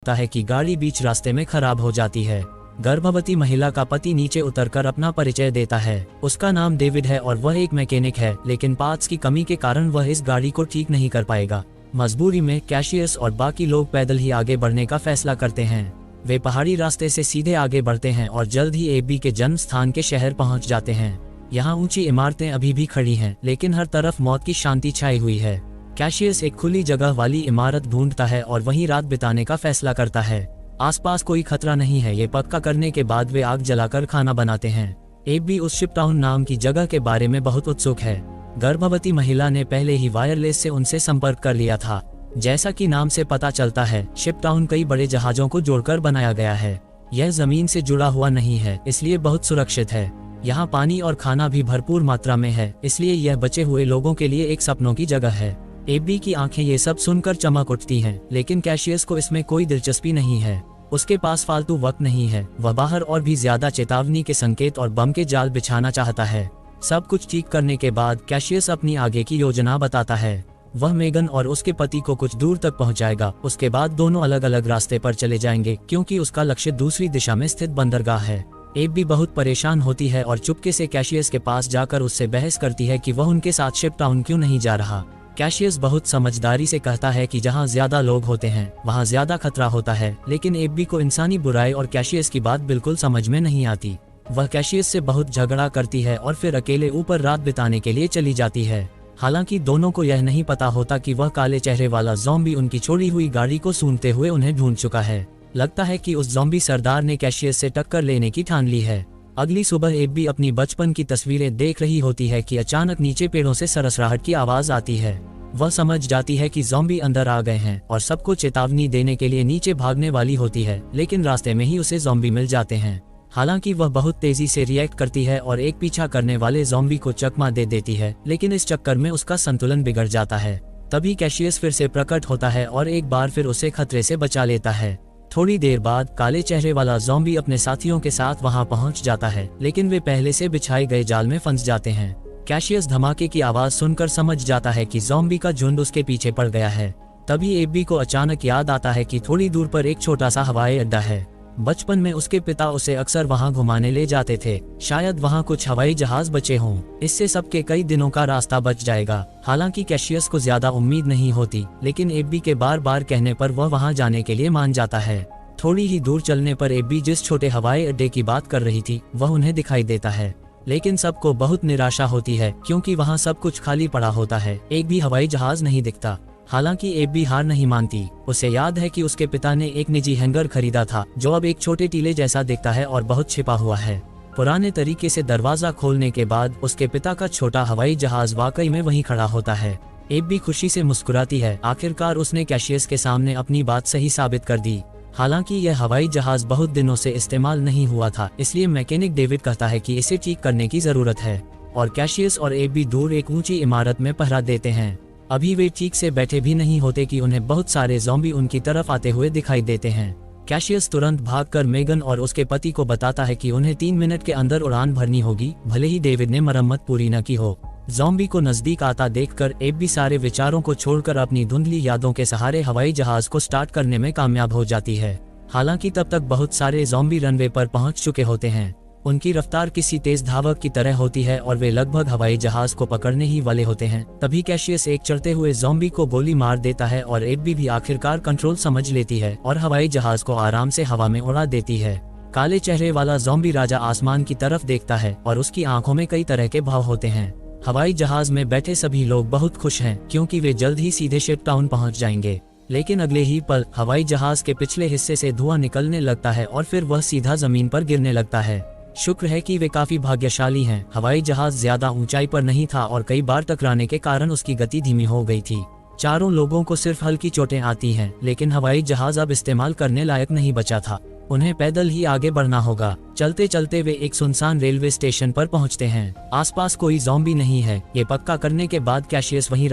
होता है कि गाड़ी बीच रास्ते में खराब हो जाती है। गर्भवती महिला का पति नीचे उतरकर अपना परिचय देता है। उसका नाम डेविड है और वह एक मैकेनिक है, लेकिन पार्ट्स की कमी के कारण वह इस गाड़ी को ठीक नहीं कर पाएगा। मजबूरी में कैशियस और बाकी लोग पैदल ही आगे बढ़ने का फैसला करते हैं। वे पहाड़ी रास्ते से सीधे आगे बढ़ते हैं और जल्द ही एबी के जन्म स्थान के शहर पहुंच जाते हैं। यहाँ ऊंची इमारतें अभी भी खड़ी हैं, लेकिन हर तरफ मौत की शांति छाई हुई है। कैशियस एक खुली जगह वाली इमारत ढूंढता है और वहीं रात बिताने का फैसला करता है। आसपास कोई खतरा नहीं है, ये पक्का करने के बाद वे आग जलाकर खाना बनाते हैं। एबी उस शिपटाउन नाम की जगह के बारे में बहुत उत्सुक है। गर्भवती महिला ने पहले ही वायरलेस से उनसे संपर्क कर लिया था। जैसा कि नाम से पता चलता है, शिपटाउन कई बड़े जहाजों को जोड़कर बनाया गया है। यह जमीन से जुड़ा हुआ नहीं है, इसलिए बहुत सुरक्षित है। यहाँ पानी और खाना भी भरपूर मात्रा में है, इसलिए यह बचे हुए लोगों के लिए एक सपनों की जगह है। एबी की आंखें ये सब सुनकर चमक उठती हैं, लेकिन कैशियस को इसमें कोई दिलचस्पी नहीं है। उसके पास फालतू वक्त नहीं है। वह बाहर और भी ज्यादा चेतावनी के संकेत और बम के जाल बिछाना चाहता है। सब कुछ ठीक करने के बाद कैशियस अपनी आगे की योजना बताता है। वह मेगन और उसके पति को कुछ दूर तक पहुंचाएगा। उसके बाद दोनों अलग अलग रास्ते पर चले जाएंगे, क्योंकि उसका लक्ष्य दूसरी दिशा में स्थित बंदरगाह है। एबी बहुत परेशान होती है और चुपके से कैशियस के पास जाकर उससे बहस करती है कि वह उनके साथ शिपटाउन क्यों नहीं जा रहा। कैशियस बहुत समझदारी से कहता है कि जहां ज्यादा लोग होते हैं वहां ज्यादा खतरा होता है, लेकिन एबी को इंसानी बुराई और कैशियस की बात बिल्कुल समझ में नहीं आती। वह कैशियस से बहुत झगड़ा करती है और फिर अकेले ऊपर रात बिताने के लिए चली जाती है। हालांकि दोनों को यह नहीं पता होता कि वह काले चेहरे वाला ज़ॉम्बी उनकी छोड़ी हुई गाड़ी को सूंघते हुए उन्हें ढूंढ चुका है। लगता है कि उस ज़ॉम्बी सरदार ने कैशियस से टक्कर लेने की ठान ली है। अगली सुबह एबी अपनी बचपन की तस्वीरें देख रही होती है कि अचानक नीचे पेड़ों से सरसराहट की आवाज आती है। वह समझ जाती है कि ज़ॉम्बी अंदर आ गए हैं और सबको चेतावनी देने के लिए नीचे भागने वाली होती है, लेकिन रास्ते में ही उसे ज़ॉम्बी मिल जाते हैं। हालांकि वह बहुत तेजी से रिएक्ट करती है और एक पीछा करने वाले ज़ॉम्बी को चकमा दे देती है, लेकिन इस चक्कर में उसका संतुलन बिगड़ जाता है। तभी कैशियस फिर से प्रकट होता है और एक बार फिर उसे खतरे से बचा लेता है। थोड़ी देर बाद काले चेहरे वाला ज़ॉम्बी अपने साथियों के साथ वहां पहुंच जाता है, लेकिन वे पहले से बिछाए गए जाल में फंस जाते हैं। कैशियस धमाके की आवाज सुनकर समझ जाता है कि ज़ॉम्बी का झुंड उसके पीछे पड़ गया है। तभी एबी को अचानक याद आता है कि थोड़ी दूर पर एक छोटा सा हवाई अड्डा है। बचपन में उसके पिता उसे अक्सर वहां घुमाने ले जाते थे। शायद वहां कुछ हवाई जहाज बचे हों। इससे सबके कई दिनों का रास्ता बच जाएगा। हालांकि कैशियस को ज्यादा उम्मीद नहीं होती, लेकिन एबी के बार बार कहने पर वह वहां जाने के लिए मान जाता है। थोड़ी ही दूर चलने पर एबी जिस छोटे हवाई अड्डे की बात कर रही थी वह उन्हें दिखाई देता है, लेकिन सबको बहुत निराशा होती है क्योंकि वहाँ सब कुछ खाली पड़ा होता है। एक भी हवाई जहाज नहीं दिखता। हालांकि एबी हार नहीं मानती। उसे याद है कि उसके पिता ने एक निजी हैंगर खरीदा था जो अब एक छोटे टीले जैसा दिखता है और बहुत छिपा हुआ है। पुराने तरीके से दरवाजा खोलने के बाद उसके पिता का छोटा हवाई जहाज वाकई में वहीं खड़ा होता है। एबी खुशी से मुस्कुराती है। आखिरकार उसने कैशियस के सामने अपनी बात सही साबित कर दी। हालांकि यह हवाई जहाज बहुत दिनों से इस्तेमाल नहीं हुआ था, इसलिए मैकेनिक डेविड कहता है कि इसे ठीक करने की जरूरत है और कैशियस और एबी दूर एक ऊंची इमारत में पहरा देते हैं। अभी वे ठीक से बैठे भी नहीं होते कि उन्हें बहुत सारे ज़ॉम्बी उनकी तरफ आते हुए दिखाई देते हैं। कैशियस तुरंत भागकर मेगन और उसके पति को बताता है कि उन्हें 3 मिनट के अंदर उड़ान भरनी होगी, भले ही डेविड ने मरम्मत पूरी न की हो। ज़ॉम्बी को नजदीक आता देखकर एबी सारे विचारों को छोड़कर अपनी धुंधली यादों के सहारे हवाई जहाज को स्टार्ट करने में कामयाब हो जाती है। हालांकि तब तक बहुत सारे ज़ॉम्बी रनवे पर पहुंच चुके होते हैं। उनकी रफ्तार किसी तेज धावक की तरह होती है और वे लगभग हवाई जहाज को पकड़ने ही वाले होते हैं। तभी कैशियस एक चढ़ते हुए ज़ॉम्बी को गोली मार देता है और एबी भी आखिरकार कंट्रोल समझ लेती है और हवाई जहाज को आराम से हवा में उड़ा देती है। काले चेहरे वाला ज़ॉम्बी राजा आसमान की तरफ देखता है और उसकी आंखों में कई तरह के भाव होते हैं। हवाई जहाज में बैठे सभी लोग बहुत खुश हैं क्योंकि वे जल्द ही सीधे शिपटाउन पहुंच जाएंगे। लेकिन अगले ही पल हवाई जहाज के पिछले हिस्से से धुआं निकलने लगता है और फिर वह सीधा जमीन पर गिरने लगता है। शुक्र है कि वे काफी भाग्यशाली हैं। हवाई जहाज ज्यादा ऊंचाई पर नहीं था और कई बार टकराने के कारण उसकी गति धीमी हो गई थी। चारों लोगों को सिर्फ हल्की चोटें आती हैं, लेकिन हवाई जहाज अब इस्तेमाल करने लायक नहीं बचा था। उन्हें पैदल ही आगे बढ़ना होगा। चलते चलते वे एक सुनसान रेलवे स्टेशन पर पहुंचते हैं। आसपास कोई ज़ॉम्बी नहीं है। ये पक्का करने के बाद कैशियस वहीं